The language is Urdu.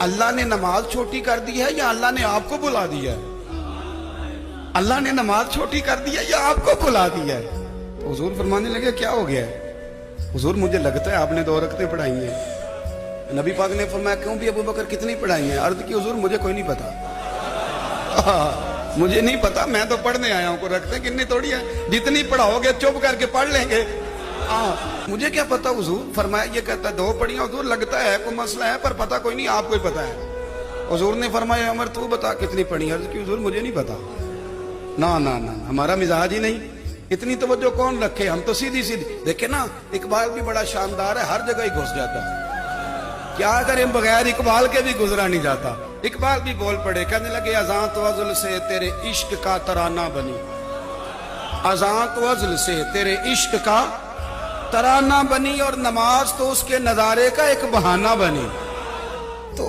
اللہ نے نماز چھوٹی کر دی ہے یا اللہ نے آپ کو بلا دیا ہے؟ اللہ نے نماز چھوٹی کر دی ہے یا آپ کو بلا دیا ہے؟ تو حضور فرمانے لگے کیا ہو گیا ہے؟ حضور مجھے لگتا ہے آپ نے 2 رکعتیں پڑھائی ہیں۔ نبی پاک نے فرمایا کیوں بھی ابو بکر کتنی پڑھائی ہیں؟ عرض کی حضور مجھے کوئی نہیں پتا، مجھے نہیں پتا، میں تو پڑھنے آیا ہوں، کوئی رکھتے کتنی تھوڑی ہے، جتنی پڑھاؤ گے چپ کر کے پڑھ لیں گے، مجھے کیا پتا حضور۔ فرمایا یہ کہتا ہے 2 پڑھی ہیں حضور، لگتا ہے کوئی مسئلہ ہے پر پتا کوئی نہیں، آپ کو ہی پتا ہے۔ حضور نے فرمایا عمر تو بتا کتنی پڑھی؟ عرض کی حضور مجھے نہیں پتا، نا نا نا ہمارا مزاج ہی نہیں، اتنی توجہ کون رکھے، ہم تو سیدھی دیکھیں نا۔ اقبال بھی بڑا شاندار ہے، ہر جگہ ہی گھس جاتا ہے، کیا کریں بغیر اقبال کے بھی گزرا نہیں جاتا۔ اقبال بھی بول پڑے، کہنے لگے اذاں تو ازل سے تیرے عشق کا ترانہ بنی، اذاں تو ازل سے تیرے عشق کا ترانہ بنی، اور نماز تو اس کے نظارے کا ایک بہانہ بنی۔ تو